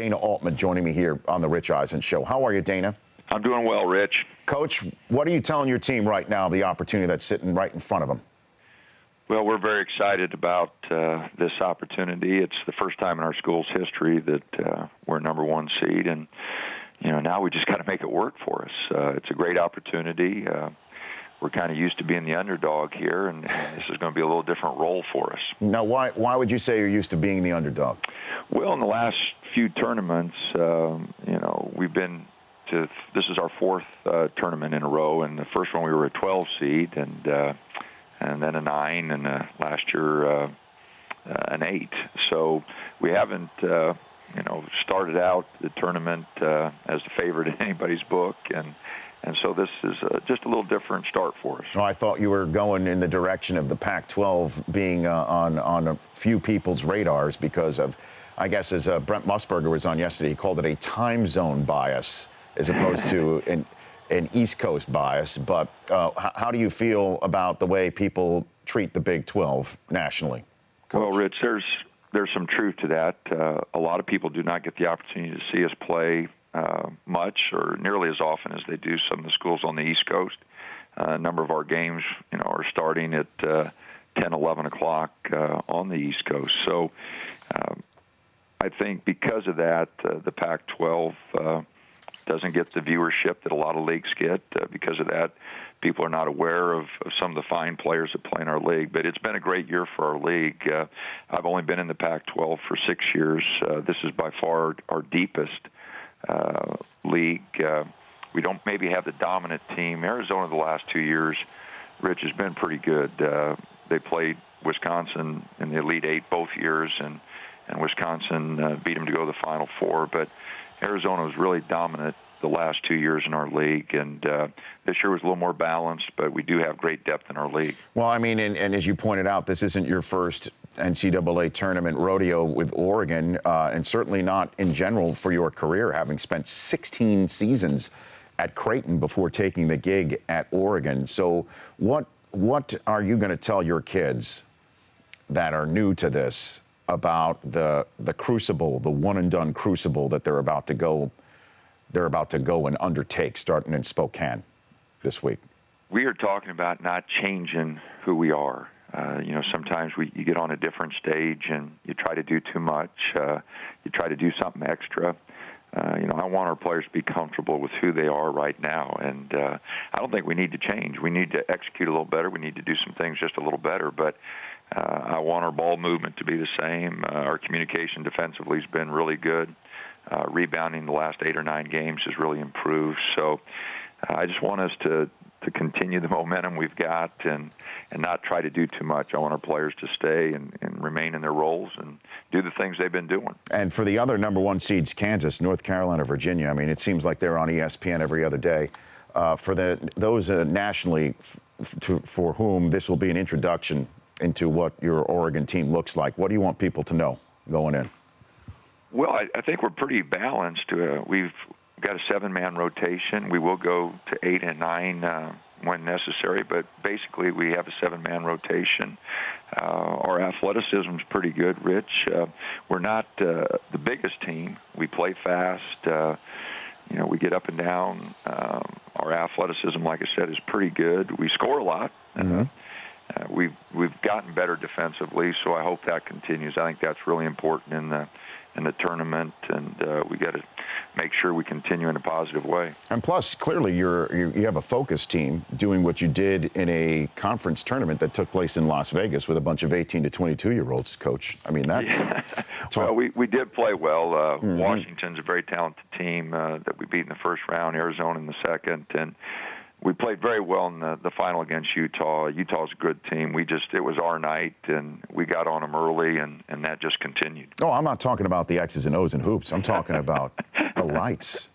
Dana Altman joining me here on the Rich Eisen Show. How are you, Dana? I'm doing well, Rich. Coach, what are you telling your team right now, the opportunity that's sitting right in front of them? Well, we're very excited about this opportunity. It's the first time in our school's history that we're number one seed, and now we just got to make it work for us. It's a great opportunity. We're kind of used to being the underdog here, and this is going to be a little different role for us. Now, why would you say you're used to being the underdog? Well, in the last few tournaments, we've been to. This is our fourth tournament in a row, and the first one we were a 12 seed, and then a 9, and last year an 8. So we haven't, started out the tournament as the favorite in anybody's book, and so this is just a little different start for us. Oh, I thought you were going in the direction of the Pac-12 being on a few people's radars because of, I guess, as Brent Musburger was on yesterday, he called it a time zone bias as opposed to an East Coast bias. But how do you feel about the way people treat the Big 12 nationally? Coach? Well, Rich, there's some truth to that. A lot of people do not get the opportunity to see us play much or nearly as often as they do some of the schools on the East Coast. A number of our games, are starting at 10, 11 o'clock on the East Coast. So I think because of that, the Pac-12 doesn't get the viewership that a lot of leagues get. Because of that, people are not aware of some of the fine players that play in our league. But it's been a great year for our league. I've only been in the Pac-12 for 6 years. This is by far our deepest league. We don't maybe have the dominant team. Arizona the last 2 years, Rich, has been pretty good. They played Wisconsin in the Elite Eight both years, and Wisconsin beat them to go to the Final Four. But Arizona was really dominant the last 2 years in our league, and this year was a little more balanced, but we do have great depth in our league. Well, I mean, and as you pointed out, this isn't your first NCAA tournament rodeo with Oregon, and certainly not in general for your career, having spent 16 seasons at Creighton before taking the gig at Oregon. So what are you going to tell your kids that are new to this about the crucible, the one-and-done crucible that they're about to go and undertake starting in Spokane this week? We are talking about not changing who we are. Sometimes you get on a different stage and you try to do too much. You try to do something extra. I want our players to be comfortable with who they are right now, and I don't think we need to change. We need to execute a little better. We need to do some things just a little better, but I want our ball movement to be the same. Our communication defensively has been really good. Rebounding the last 8 or 9 games has really improved. So I just want us to continue the momentum we've got and not try to do too much. I want our players to stay and remain in their roles and do the things they've been doing. And for the other number one seeds, Kansas, North Carolina, Virginia, I mean, it seems like they're on ESPN every other day. For those nationally for whom this will be an introduction into what your Oregon team looks like, what do you want people to know going in? Well, I think we're pretty balanced. We've got a 7-man rotation. We will go to 8 and 9 when necessary, but basically we have a 7-man rotation. Our athleticism is pretty good, Rich. We're not the biggest team. We play fast. We get up and down. Our athleticism, like I said, is pretty good. We score a lot. Mm-hmm. We've gotten better defensively, so I hope that continues. I think that's really important in the tournament, and we got to make sure we continue in a positive way. And plus, clearly, you have a focused team doing what you did in a conference tournament that took place in Las Vegas with a bunch of 18 to 22-year-olds, Coach. I mean, that's... Yeah. Well, we did play well. Mm-hmm. Washington's a very talented team that we beat in the first round, Arizona in the second, and we played very well in the final against Utah. Utah's a good team. It was our night, and we got on them early, and that just continued. Oh, I'm not talking about the X's and O's and hoops. I'm talking about the lights.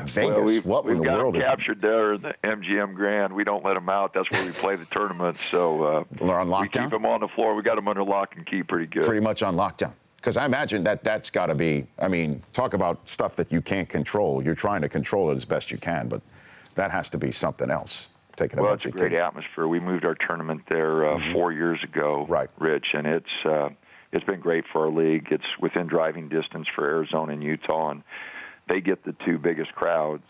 Vegas, well, what in the world is... We've got them captured there in the MGM Grand. We don't let them out. That's where we play the tournament. So they're on lockdown? We keep them on the floor. We got them under lock and key pretty good. Pretty much on lockdown. Because I imagine that's got to be, I mean, talk about stuff that you can't control. You're trying to control it as best you can, but that has to be something else. Well, it's a great atmosphere. We moved our tournament there 4 years ago, right, Rich, and it's been great for our league. It's within driving distance for Arizona and Utah, and they get the two biggest crowds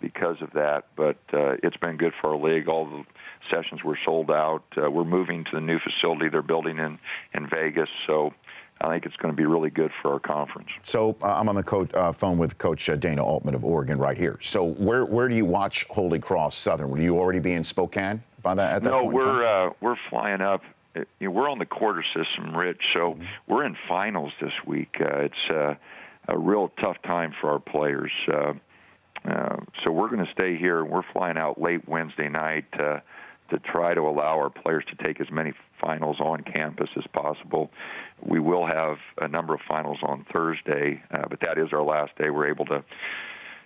because of that. But it's been good for our league. All the sessions were sold out. We're moving to the new facility they're building in Vegas, so I think it's going to be really good for our conference. So I'm on the phone with Coach Dana Altman of Oregon right here. So where do you watch Holy Cross Southern? Will you already be in Spokane by that at that point? No, we're flying up. We're on the quarter system, Rich. So we're in finals this week. It's a real tough time for our players. So we're going to stay here. We're flying out late Wednesday night to try to allow our players to take as many finals on campus as possible. We will have a number of finals on Thursday, but that is our last day. We're able to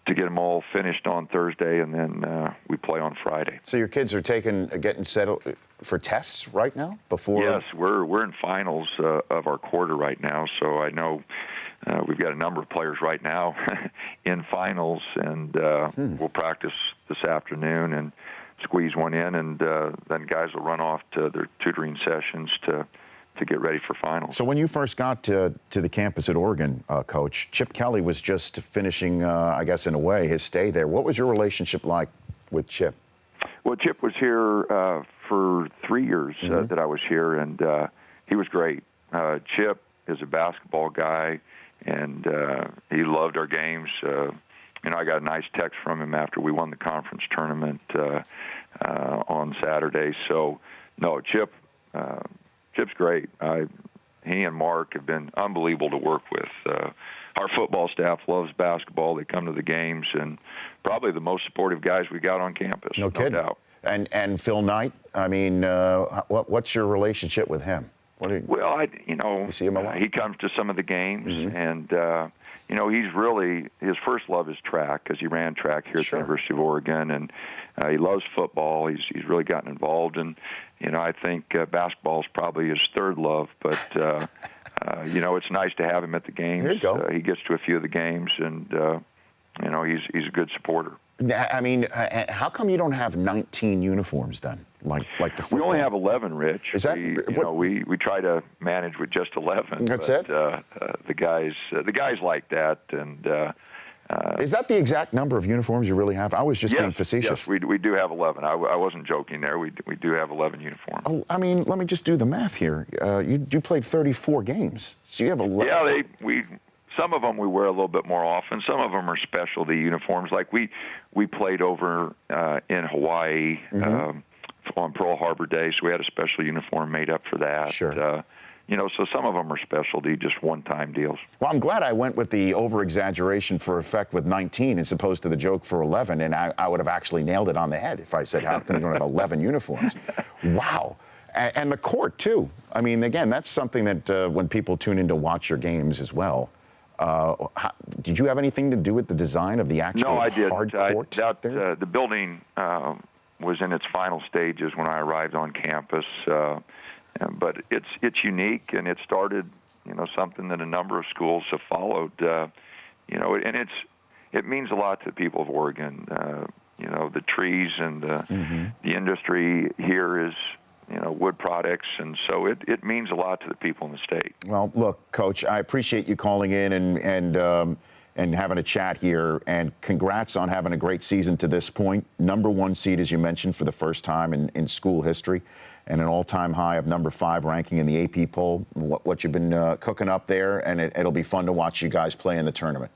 get them all finished on Thursday, and then we play on Friday. So your kids are getting settled for tests right now before? Yes, we're in finals of our quarter right now, so I know we've got a number of players right now in finals, and we'll practice this afternoon and squeeze one in, and then guys will run off to their tutoring sessions to get ready for finals. So when you first got to the campus at Oregon, Coach, Chip Kelly was just finishing, I guess in a way, his stay there. What was your relationship like with Chip? Well, Chip was here for 3 years that I was here, and he was great. Chip is a basketball guy, and he loved our games. I got a nice text from him after we won the conference tournament on Saturday. So, no, Chip's great. He and Mark have been unbelievable to work with. Our football staff loves basketball. They come to the games, and probably the most supportive guys we got on campus. No kidding. Doubt. And Phil Knight, I mean, what's your relationship with him? Well, you see him a lot? He comes to some of the games, and he's really, his first love is track, because he ran track here at the University of Oregon, and he loves football. He's really gotten involved, and I think basketball is probably his third love. But it's nice to have him at the games. There you go. He gets to a few of the games, and he's a good supporter. I mean, how come you don't have 19 uniforms then, like the football? We only have 11, Rich. Is that we try to manage with just 11. That's it. The guys like that, and is that the exact number of uniforms you really have? I was just being facetious. Yes, we do have 11. I wasn't joking there. We do have 11 uniforms. Oh, I mean, let me just do the math here. You played 34 games, so you have 11. Yeah, some of them we wear a little bit more often. Some of them are specialty uniforms. Like we played over in Hawaii on Pearl Harbor Day, so we had a special uniform made up for that. Sure. So some of them are specialty, just one-time deals. Well, I'm glad I went with the over-exaggeration for effect with 19 as opposed to the joke for 11, and I would have actually nailed it on the head if I said, how come you don't have 11 uniforms? Wow. And the court, too. I mean, again, that's something that when people tune in to watch your games as well, did you have anything to do with the design of the actual hard court? No, the building was in its final stages when I arrived on campus, but it's unique, and it started, something that a number of schools have followed, and it means a lot to the people of Oregon. The trees and the industry here is, wood products, and so it means a lot to the people in the state. Well, look, Coach, I appreciate you calling in and having a chat here, and congrats on having a great season to this point. #1 seed, as you mentioned, for the first time in school history, and an all-time high of #5 ranking in the AP poll. What you've been cooking up there, and it'll be fun to watch you guys play in the tournament.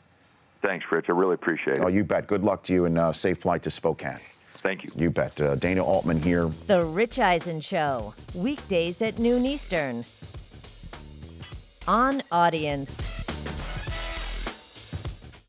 Thanks, Rich. I really appreciate it. Oh, you bet. Good luck to you, and safe flight to Spokane. Thank you. You bet. Dana Altman here. The Rich Eisen Show, weekdays at noon Eastern. On Audience.